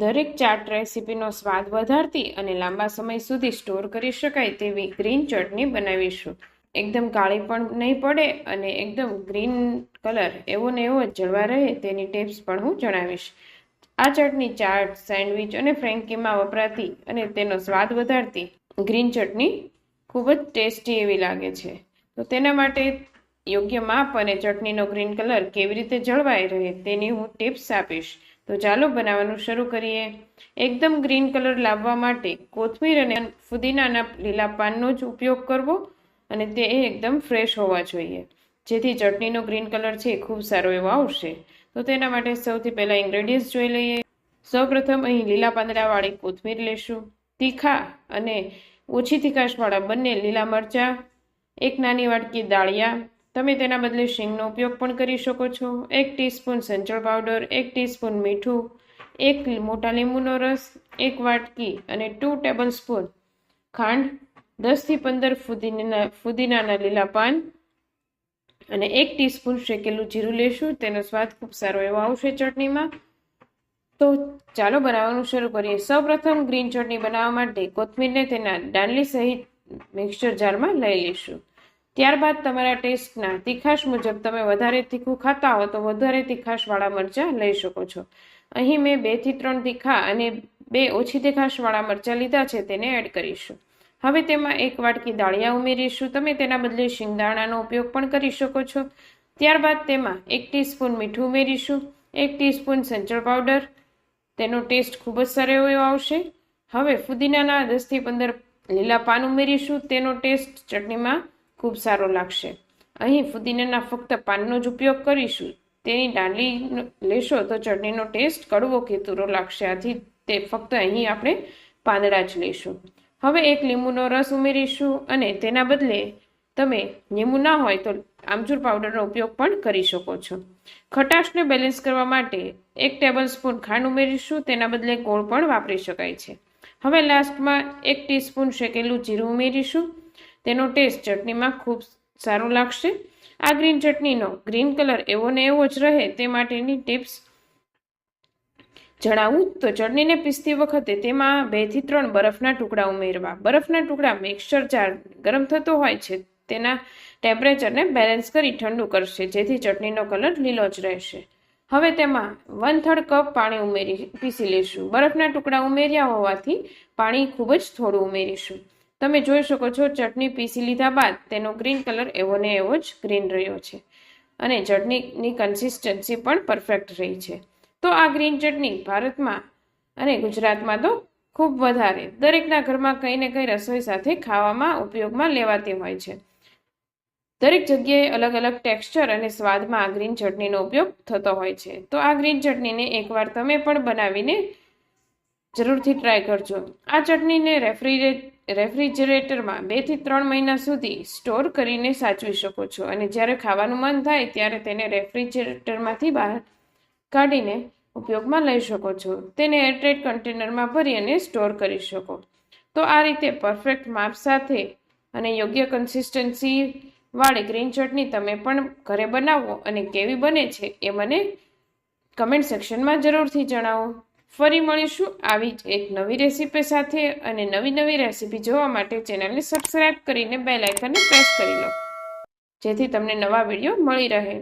દરેક ચાટ રેસીપીનો સ્વાદ વધારતી અને લાંબા સમય સુધી સ્ટોર કરી શકાય તેવી ગ્રીન ચટણી બનાવીશું. એકદમ કાળી પણ નહીં પડે અને એકદમ ગ્રીન કલર એવો ને એવો જળવા રહે તેની ટિપ્સ પણ હું જણાવીશ. આ ચટણી ચાટ, સેન્ડવિચ અને ફ્રેન્કીમાં વપરાતી અને તેનો સ્વાદ વધારતી ગ્રીન ચટણી ખૂબ જ ટેસ્ટી એવી લાગે છે. તો તેના માટે યોગ્ય માપ અને ચટણીનો ગ્રીન કલર કેવી રીતે જળવાઈ રહે તેની હું ટિપ્સ આપીશ. તો ચાલો બનાવવાનું શરૂ કરીએ. એકદમ ગ્રીન કલર લાવવા માટે કોથમીર અને ફુદીનાના લીલા પાનનો જ ઉપયોગ કરવો અને તે એકદમ ફ્રેશ હોવા જોઈએ, જેથી ચટણીનો ગ્રીન કલર છે ખૂબ સારો એવો આવશે. તો તેના માટે સૌથી પહેલાં ઇન્ગ્રેડિયન્ટ્સ જોઈ લઈએ. સૌપ્રથમ અહીં લીલા પાંદડાવાળી કોથમીર લેશું, તીખા અને ઓછી તીખાશવાળા બંને લીલા મરચાં, એક નાની વાટકી દાળિયા, તમે તેના બદલે શીંગનો ઉપયોગ પણ કરી શકો છો, 1 ટીસ્પૂન સંચળ પાવડર, 1 ટીસ્પૂન મીઠું, 1 મોટા લીંબુનો રસ, 1 વાટકી અને 2 ટેબલસ્પૂન ખાંડ, 10 થી 15 ફુદીનાના લીલા પાન અને 1 ટીસ્પૂન શેકેલું જીરું લેશું. તેનો સ્વાદ ખૂબ સારો એવો આવશે ચટણીમાં. તો ચાલો બનાવવાનું શરૂ કરીએ. સૌપ્રથમ ગ્રીન ચટણી બનાવવા માટે કોથમીરને તેના દાંડલી સહિત મિક્સચર જારમાં લઈ લઈશું. ત્યારબાદ તમારા ટેસ્ટના તીખાશ મુજબ તમે વધારે તીખું ખાતા હો તો વધારે તીખાશવાળા મરચાં લઈ શકો છો. અહીં મેં 2 થી 3 તીખા અને 2 ઓછી તીખાશવાળા મરચાં લીધા છે, તેને એડ કરીશું. હવે તેમાં 1 વાટકી દાળિયા ઉમેરીશું. તમે તેના બદલે શિંગદાણાનો ઉપયોગ પણ કરી શકો છો. ત્યારબાદ તેમાં 1 ટીસ્પૂન મીઠું ઉમેરીશું, 1 ટીસ્પૂન સંચળ પાવડર, તેનો ટેસ્ટ ખૂબ જ સારો એવો આવશે. હવે ફુદીનાના 10 થી 15 લીલા પાન ઉમેરીશું. તેનો ટેસ્ટ ચટણીમાં ખૂબ સારો લાગશે. અહીં ફુદીનાના ફક્ત પાનનો જ ઉપયોગ કરીશું. તેની દાંડલી લેશો તો ચટણીનો ટેસ્ટ કડવો કે તુરો લાગશે, આથી તે ફક્ત અહીં આપણે પાંદડા જ લઈશું. હવે 1 લીંબુનો રસ ઉમેરીશું અને તેના બદલે તમે લીંબુ ના હોય તો આમચૂર પાવડરનો ઉપયોગ પણ કરી શકો છો. ખટાશને બેલેન્સ કરવા માટે 1 ટેબલસ્પૂન ખાંડ ઉમેરીશું. તેના બદલે ગોળ પણ વાપરી શકાય છે. હવે લાસ્ટમાં 1 ટીસ્પૂન શેકેલું જીરું ઉમેરીશું. તેનો ટેસ્ટ ચટણીમાં ખૂબ સારો લાગશે. આ ગ્રીન ચટણીનો ગ્રીન કલર એવો ને એવો જ રહે તે માટેની ટિપ્સ જણાવું તો ચટણીને પીસતી વખતે તેમાં 2 થી 3 બરફના ટુકડા ઉમેરવા. બરફના ટુકડા મિક્સચર જાર ગરમ થતો હોય છે તેના ટેમ્પરેચરને બેલેન્સ કરી ઠંડુ કરશે, જેથી ચટણીનો કલર લીલો જ રહેશે. હવે તેમાં 1/3 કપ પાણી પીસી લેશું. બરફના ટુકડા ઉમેર્યા હોવાથી પાણી ખૂબ જ થોડું ઉમેરીશું. તમે જોઈ શકો છો ચટણી પીસી લીધા બાદ તેનો ગ્રીન કલર એવો ને એવો જ ગ્રીન રહ્યો છે અને ચટણીની કન્સિસ્ટન્સી પણ પરફેક્ટ રહી છે. તો આ ગ્રીન ચટણી ભારતમાં અને ગુજરાતમાં તો ખૂબ વધારે દરેકના ઘરમાં કંઈ ને કંઈ રસોઈ સાથે ખાવામાં ઉપયોગમાં લેવાતી હોય છે. દરેક જગ્યાએ અલગ અલગ ટેક્સચર અને સ્વાદમાં આ ગ્રીન ચટણીનો ઉપયોગ થતો હોય છે. તો આ ગ્રીન ચટણીને એકવાર તમે પણ બનાવીને જરૂરથી ટ્રાય કરજો. આ ચટણીને રેફ્રિજરેટરમાં 2 થી 3 મહિના સુધી સ્ટોર કરીને સાચવી શકો છો અને જ્યારે ખાવાનું મન થાય ત્યારે તેને રેફ્રિજરેટરમાંથી બહાર કાઢીને ઉપયોગમાં લઈ શકો છો. તેને એરટાઇટ કન્ટેનરમાં ભરી અને સ્ટોર કરી શકો. તો આ રીતે પરફેક્ટ માપ સાથે અને યોગ્ય કન્સિસ્ટન્સી વાળી ગ્રીન ચટણી તમે પણ ઘરે બનાવો અને કેવી બને છે એ મને કમેન્ટ સેક્શનમાં જરૂરથી જણાવો. ફરી મળીશું આવી જ એક નવી રેસીપી સાથે, અને નવી રેસીપી જોવા માટે ચેનલને સબસ્ક્રાઇબ કરીને બેલ આઇકનને પ્રેસ કરી લો, જેથી તમને નવા વિડીયો મળી રહે.